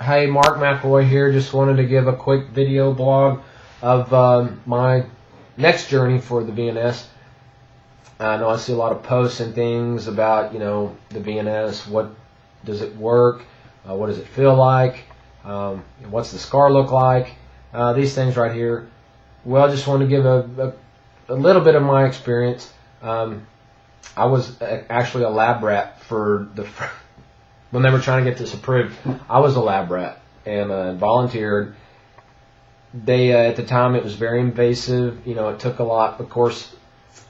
Hey, Mark McElroy here. Just wanted to give a quick video blog of my next journey for the VNS. I know I see a lot of posts and things about, the VNS. What does it work? What does it feel like? What's the scar look like? These things right here. Well, I just want to give a little bit of my experience. I was actually a lab rat for when they were trying to get this approved. I was a lab rat and volunteered. They at the time it was very invasive. It took a lot. Of course,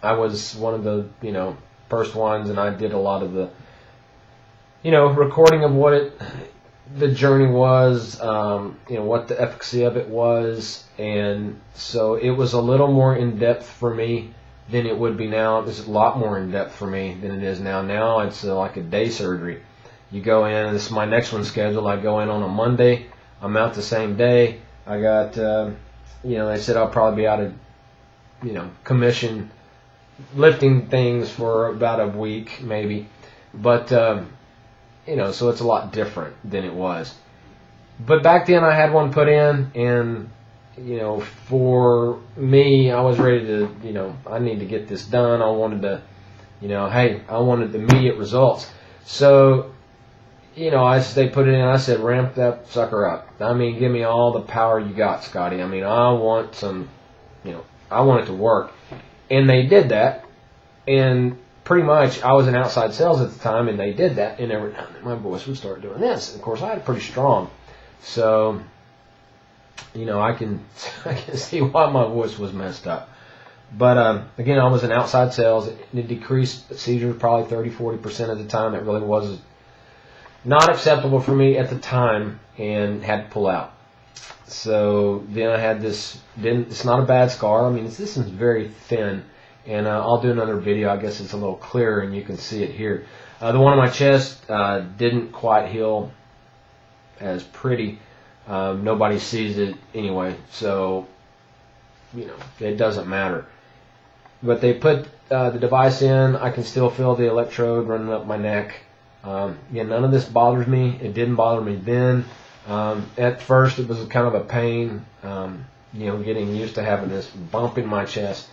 I was one of the first ones, and I did a lot of the recording of what the journey was. What the efficacy of it was, and so it was a little more in depth for me than it would be now. It's a lot more in depth for me than it is now. Now it's like a day surgery. You go in, and this is my next one scheduled. I go in on a Monday. I'm out the same day. I got, they said I'll probably be out of, commission lifting things for about a week maybe. But, so it's a lot different than it was. But back then I had one put in, and, for me, I was ready to, I need to get this done. I wanted to, hey, I wanted immediate results. So, they put it in. I said, ramp that sucker up. I mean, give me all the power you got, Scotty. I mean, I want some, I want it to work. And they did that. And pretty much, I was in outside sales at the time, and they did that. And every now and then my voice would start doing this. And of course, I had it pretty strong. So, I can see why my voice was messed up. But again, I was in outside sales. It decreased seizures probably 30-40% of the time. It really was not acceptable for me at the time, and had to pull out. So then I had this. It's not a bad scar. I mean, this is very thin, and I'll do another video. I guess it's a little clearer, and you can see it here. The one on my chest didn't quite heal as pretty. Nobody sees it anyway, so it doesn't matter. But they put the device in. I can still feel the electrode running up my neck. None of this bothers me. It didn't bother me then. At first, it was kind of a pain, getting used to having this bump in my chest.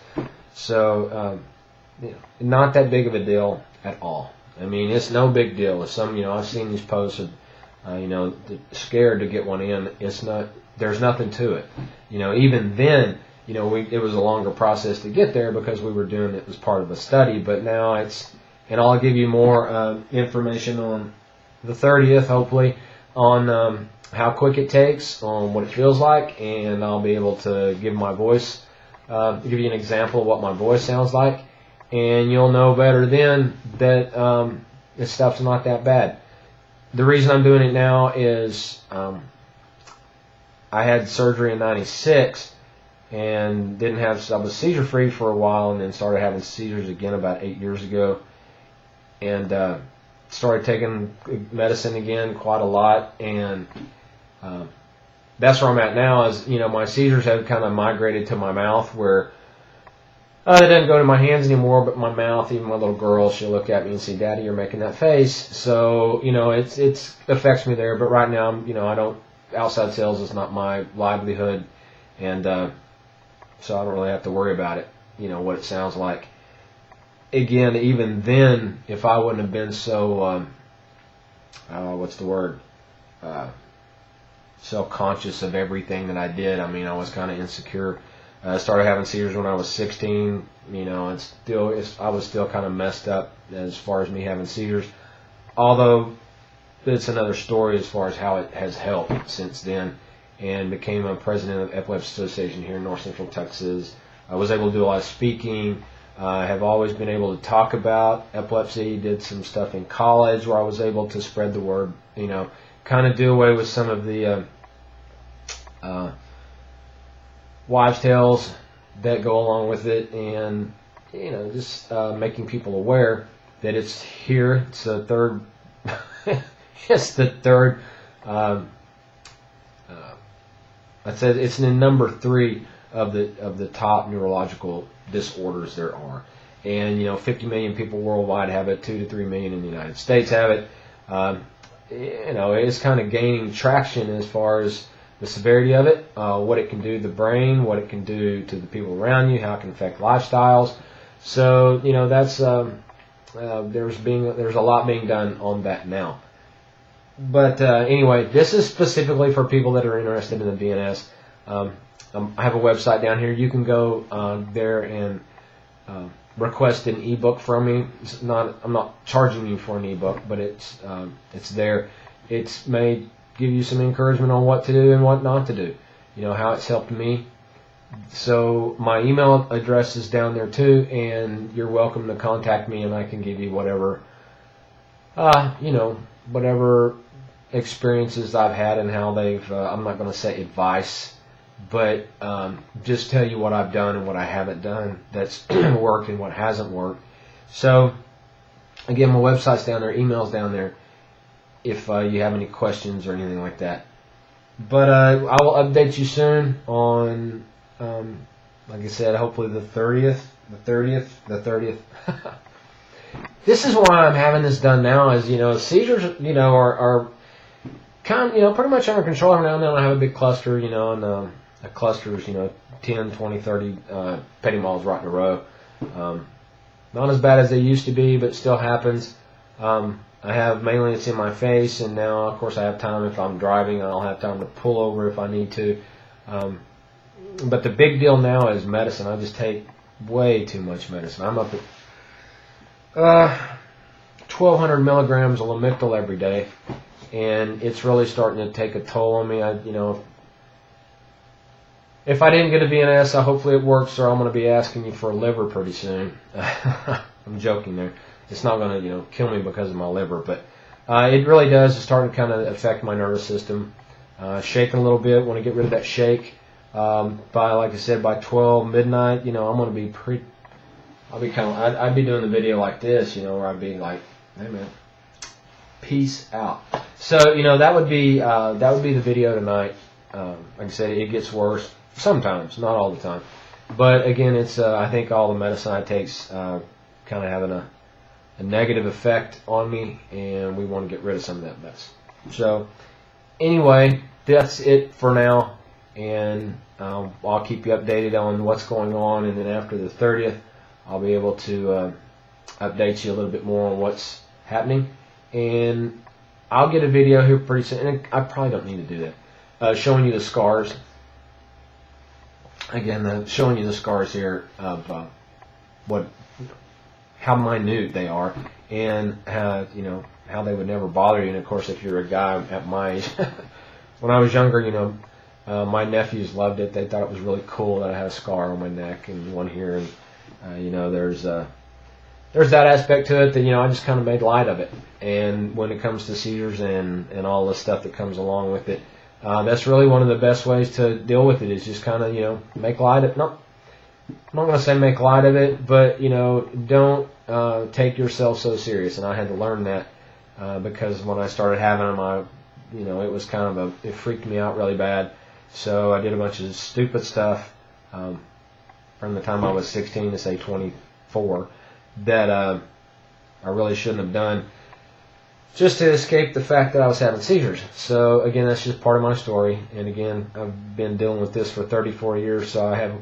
So, not that big of a deal at all. I mean, it's no big deal. If I've seen these posts of, scared to get one in. It's not. There's nothing to it. Even then, it was a longer process to get there because we were doing it as part of a study. But now it's. And I'll give you more information on the 30th, hopefully, on how quick it takes, on what it feels like, and I'll be able to give my voice, give you an example of what my voice sounds like, and you'll know better then that this stuff's not that bad. The reason I'm doing it now is I had surgery in '96 and I was seizure free for a while, and then started having seizures again about 8 years ago. And started taking medicine again quite a lot, and that's where I'm at now. Is my seizures have kind of migrated to my mouth, where it doesn't go to my hands anymore, but my mouth. Even my little girl, she'll look at me and say, "Daddy, you're making that face." So it affects me there. But right now, I don't. Outside sales is not my livelihood, and so I don't really have to worry about it. What it sounds like. Again, even then, if I wouldn't have been so, self-conscious of everything that I did. I mean, I was kind of insecure. I started having seizures when I was 16. I was still kind of messed up as far as me having seizures. Although, it's another story as far as how it has helped since then. And became a president of the Epilepsy Association here in North Central Texas. I was able to do a lot of speaking. I have always been able to talk about epilepsy. Did some stuff in college where I was able to spread the word, kind of do away with some of the wives' tales that go along with it, and just making people aware that it's here. It's the third. It's the third. I said it's in number 3 of the top neurological disorders there are, and 50 million people worldwide have it. 2 to 3 million in the United States have it. it's kind of gaining traction as far as the severity of it, what it can do to the brain, what it can do to the people around you, how it can affect lifestyles. So that's there's a lot being done on that now. But anyway, this is specifically for people that are interested in the VNS. I have a website down here. You can go there and request an ebook from me. I'm not charging you for an ebook, but it's there. It's may give you some encouragement on what to do and what not to do. How it's helped me. So my email address is down there too, and you're welcome to contact me, and I can give you whatever whatever experiences I've had and how they've. I'm not going to say advice, but just tell you what I've done and what I haven't done that's worked and what hasn't worked. So again, my website's down there, email's down there, if you have any questions or anything like that. But I will update you soon on, like I said, hopefully the 30th. This is why I'm having this done now, is seizures are kind of pretty much under control now. I don't have a big cluster, and a cluster is 10, 20, 30 petty malls right in a row. Not as bad as they used to be, but still happens. I have mainly it's in my face, and now of course I have time if I'm driving. I'll have time to pull over if I need to. But the big deal now is medicine. I just take way too much medicine. I'm up at 1,200 milligrams of Lamictal every day, and it's really starting to take a toll on me. If I didn't get a VNS, hopefully it works, or I'm going to be asking you for a liver pretty soon. I'm joking there. It's not going to kill me because of my liver, but it really does. It's starting to kind of affect my nervous system. Shaking a little bit. Want to get rid of that shake. Like I said, by 12 midnight, I'm going to be I'd be doing the video like this, where I'd be like, hey man, peace out. So that would be the video tonight. Like I said, it gets worse sometimes, not all the time. But again, it's I think all the medicine I take's kind of having a negative effect on me, and we want to get rid of some of that mess. So anyway, that's it for now, and I'll keep you updated on what's going on, and then after the 30th, I'll be able to update you a little bit more on what's happening, and I'll get a video here pretty soon, and I probably don't need to do that, showing you the scars. Again, showing you the scars here of how minute they are, and how they would never bother you. And of course, if you're a guy at my age, when I was younger, my nephews loved it. They thought it was really cool that I had a scar on my neck and one here, and there's that aspect to it that I just kind of made light of it. And when it comes to seizures and all the stuff that comes along with it, that's really one of the best ways to deal with it, is just kind of make light of it. I'm not going to say make light of it, but don't take yourself so serious. And I had to learn that because when I started having them, it was kind of it freaked me out really bad. So I did a bunch of stupid stuff from the time I was 16 to say 24 that I really shouldn't have done, just to escape the fact that I was having seizures. So again, that's just part of my story. And again, I've been dealing with this for 34 years, so I have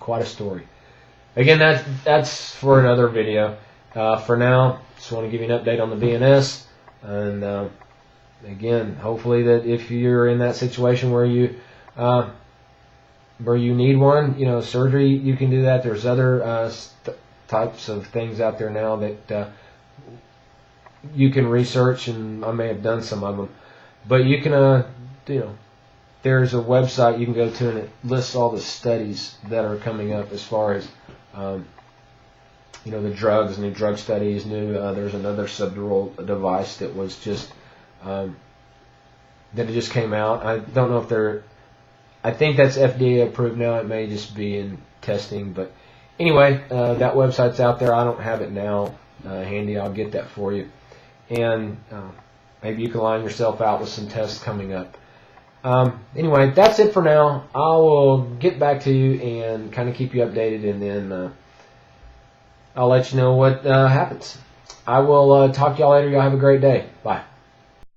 quite a story. Again, that's for another video. For now, just want to give you an update on the VNS, and again, hopefully that if you're in that situation where you need one, surgery, you can do that. There's other types of things out there now that you can research, and I may have done some of them, but you can there's a website you can go to, and it lists all the studies that are coming up as far as the drugs, new drug studies, there's another subdural device that was just that it just came out. I don't know if I think that's FDA approved now. It may just be in testing, but anyway, that website's out there. I don't have it now handy. I'll get that for you, and maybe you can line yourself out with some tests coming up. Anyway, that's it for now. I will get back to you and kind of keep you updated, and then I'll let you know what happens. I will talk to y'all later. Y'all have a great day. Bye.